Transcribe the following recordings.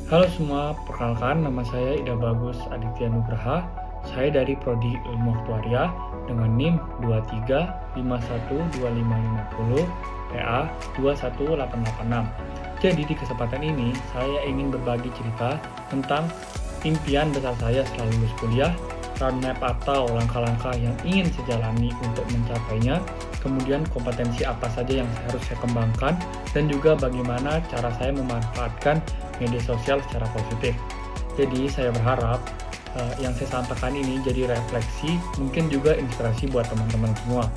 Halo semua, perkenalkan nama saya Ida Bagus Aditya Nugraha. Saya dari Prodi Ilmu Aktuaria dengan NIM 23512550 PA 21886. Jadi di kesempatan ini saya ingin berbagi cerita tentang impian besar saya setelah lulus kuliah, roadmap atau langkah-langkah yang ingin saya jalani untuk mencapainya, kemudian kompetensi apa saja yang harus saya kembangkan, dan juga bagaimana cara saya memanfaatkan media sosial secara positif. Jadi saya berharap yang saya sampaikan ini jadi refleksi, mungkin juga inspirasi buat teman-teman semua.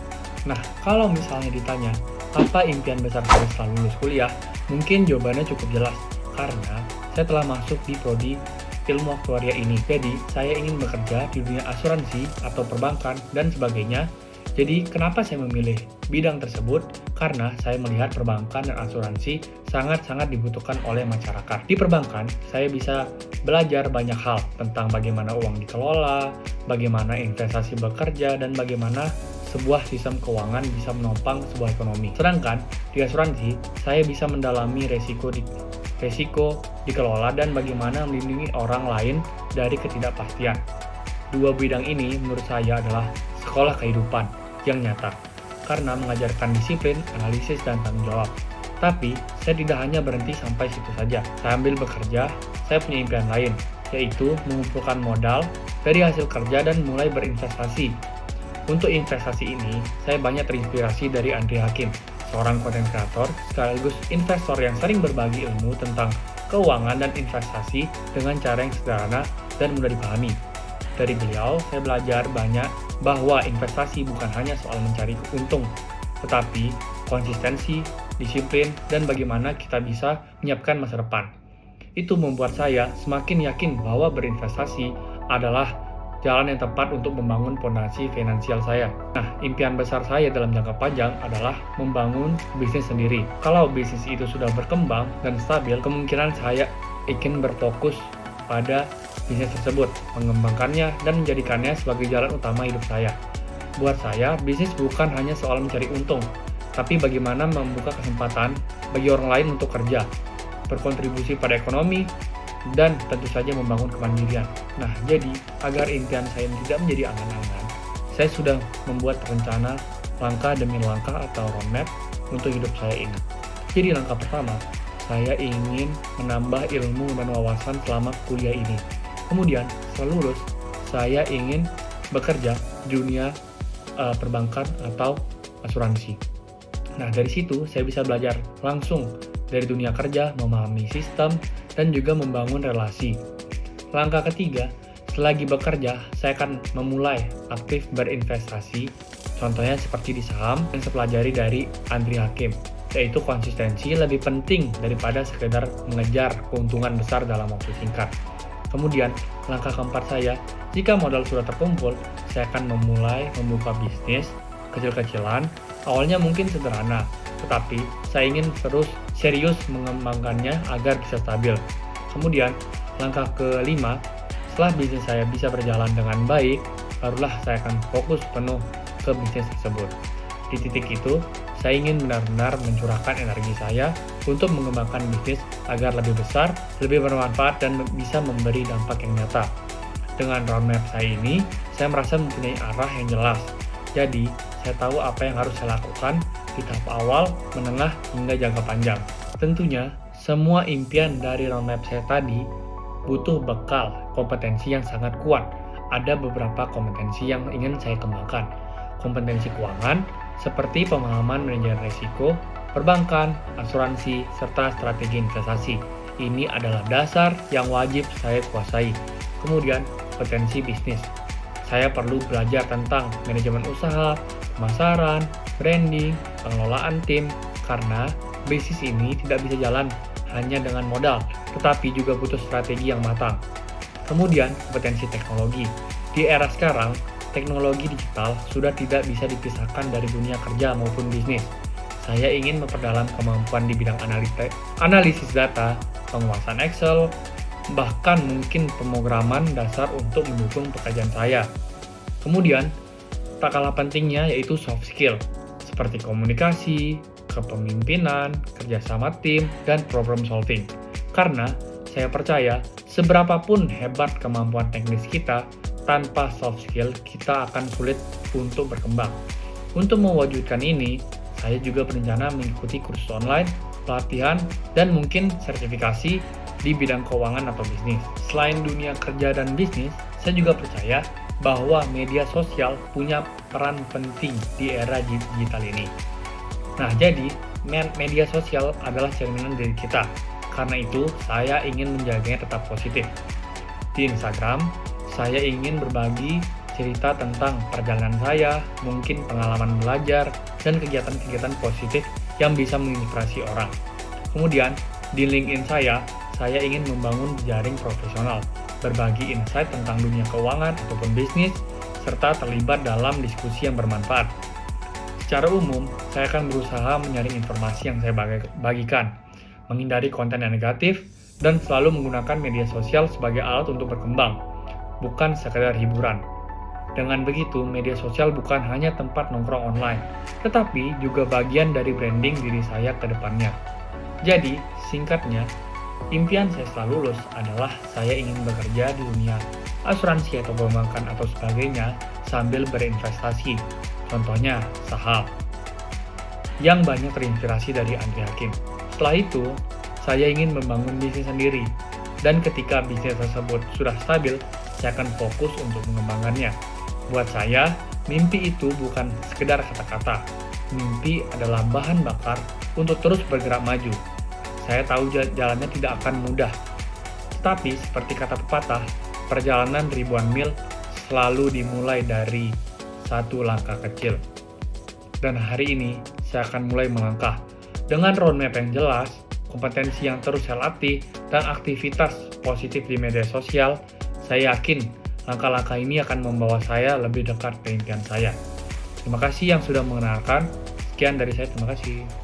Nah, kalau misalnya ditanya, apa impian besar saya setelah lulus kuliah? Mungkin jawabannya cukup jelas, karena saya telah masuk di Prodi Ilmu Aktuaria ini. Jadi, saya ingin bekerja di dunia asuransi atau perbankan dan sebagainya. Jadi, kenapa saya memilih bidang tersebut? Karena saya melihat perbankan dan asuransi sangat-sangat dibutuhkan oleh masyarakat. Di perbankan, saya bisa belajar banyak hal tentang bagaimana uang dikelola, bagaimana investasi bekerja, dan bagaimana sebuah sistem keuangan bisa menopang sebuah ekonomi. Sedangkan di asuransi, saya bisa mendalami resiko dikelola dan bagaimana melindungi orang lain dari ketidakpastian. Dua bidang ini menurut saya adalah sekolah kehidupan yang nyata, karena mengajarkan disiplin, analisis, dan tanggung jawab. Tapi, saya tidak hanya berhenti sampai situ saja. Saya ambil bekerja, saya punya impian lain, yaitu mengumpulkan modal dari hasil kerja dan mulai berinvestasi. Untuk investasi ini, saya banyak terinspirasi dari Andri Hakim, seorang konten kreator sekaligus investor yang sering berbagi ilmu tentang keuangan dan investasi dengan cara yang sederhana dan mudah dipahami. Dari beliau, saya belajar banyak bahwa investasi bukan hanya soal mencari untung, tetapi konsistensi, disiplin, dan bagaimana kita bisa menyiapkan masa depan. Itu membuat saya semakin yakin bahwa berinvestasi adalah jalan yang tepat untuk membangun fondasi finansial saya. Nah, impian besar saya dalam jangka panjang adalah membangun bisnis sendiri. Kalau bisnis itu sudah berkembang dan stabil, kemungkinan saya ingin berfokus pada bisnis tersebut, mengembangkannya, dan menjadikannya sebagai jalan utama hidup saya. Buat saya, bisnis bukan hanya soal mencari untung, tapi bagaimana membuka kesempatan bagi orang lain untuk kerja, berkontribusi pada ekonomi, dan tentu saja membangun kemandirian. Nah, jadi agar impian saya tidak menjadi angan-angan, saya sudah membuat rencana langkah demi langkah atau roadmap untuk hidup saya ini. Jadi langkah pertama, saya ingin menambah ilmu dan wawasan selama kuliah ini. Kemudian, setelah lulus, saya ingin bekerja di dunia perbankan atau asuransi. Nah, dari situ saya bisa belajar langsung dari dunia kerja, memahami sistem, dan juga membangun relasi. Langkah ketiga, selagi bekerja, saya akan memulai aktif berinvestasi, contohnya seperti di saham yang saya pelajari dari Andri Hakim, yaitu konsistensi lebih penting daripada sekedar mengejar keuntungan besar dalam waktu singkat. Kemudian, langkah keempat saya, jika modal sudah terkumpul, saya akan memulai membuka bisnis kecil-kecilan, awalnya mungkin sederhana, tetapi saya ingin terus serius mengembangkannya agar bisa stabil. Kemudian, langkah kelima, setelah bisnis saya bisa berjalan dengan baik, barulah saya akan fokus penuh ke bisnis tersebut. Di titik itu, saya ingin benar-benar mencurahkan energi saya untuk mengembangkan bisnis agar lebih besar, lebih bermanfaat, dan bisa memberi dampak yang nyata. Dengan roadmap saya ini, saya merasa mempunyai arah yang jelas. Jadi, saya tahu apa yang harus saya lakukan di tahap awal, menengah, hingga jangka panjang. Tentunya, semua impian dari roadmap saya tadi butuh bekal kompetensi yang sangat kuat. Ada beberapa kompetensi yang ingin saya kembangkan. Kompetensi keuangan, seperti pemahaman manajemen risiko, perbankan, asuransi, serta strategi investasi. Ini adalah dasar yang wajib saya kuasai. Kemudian, kompetensi bisnis. Saya perlu belajar tentang manajemen usaha, pemasaran, branding, pengelolaan tim, karena bisnis ini tidak bisa jalan hanya dengan modal, tetapi juga butuh strategi yang matang. Kemudian, kompetensi teknologi. Di era sekarang, teknologi digital sudah tidak bisa dipisahkan dari dunia kerja maupun bisnis. Saya ingin memperdalam kemampuan di bidang analisis data, penguasaan Excel, bahkan mungkin pemrograman dasar untuk mendukung pekerjaan saya. Kemudian, tak kalah pentingnya yaitu soft skill, seperti komunikasi, kepemimpinan, kerjasama tim, dan problem solving. Karena saya percaya seberapapun hebat kemampuan teknis kita, tanpa soft skill kita akan sulit untuk berkembang. Untuk mewujudkan ini, saya juga berencana mengikuti kursus online, pelatihan, dan mungkin sertifikasi di bidang keuangan atau bisnis. Selain dunia kerja dan bisnis, saya juga percaya bahwa media sosial punya peran penting di era digital ini. Nah, jadi media sosial adalah cerminan diri kita. Karena itu, saya ingin menjaganya tetap positif. Di Instagram, saya ingin berbagi cerita tentang perjalanan saya, mungkin pengalaman belajar, dan kegiatan-kegiatan positif yang bisa menginspirasi orang. Kemudian, di LinkedIn saya ingin membangun jaring profesional, berbagi insight tentang dunia keuangan ataupun bisnis, serta terlibat dalam diskusi yang bermanfaat. Secara umum, saya akan berusaha menyaring informasi yang saya bagikan, menghindari konten yang negatif, dan selalu menggunakan media sosial sebagai alat untuk berkembang, bukan sekedar hiburan. Dengan begitu, media sosial bukan hanya tempat nongkrong online, tetapi juga bagian dari branding diri saya ke depannya. Jadi, singkatnya, impian saya setelah lulus adalah saya ingin bekerja di dunia asuransi atau perbankan atau sebagainya sambil berinvestasi, contohnya saham, yang banyak terinspirasi dari Andri Hakim. Setelah itu, saya ingin membangun bisnis sendiri, dan ketika bisnis tersebut sudah stabil, saya akan fokus untuk mengembangkannya. Buat saya, mimpi itu bukan sekedar kata-kata. Mimpi adalah bahan bakar untuk terus bergerak maju. Saya tahu jalannya tidak akan mudah. Tetapi seperti kata pepatah, perjalanan ribuan mil selalu dimulai dari satu langkah kecil. Dan hari ini, saya akan mulai melangkah. Dengan roadmap yang jelas, kompetensi yang terus saya latih, dan aktivitas positif di media sosial, saya yakin langkah-langkah ini akan membawa saya lebih dekat ke impian saya. Terima kasih yang sudah mengenalkan. Sekian dari saya, terima kasih.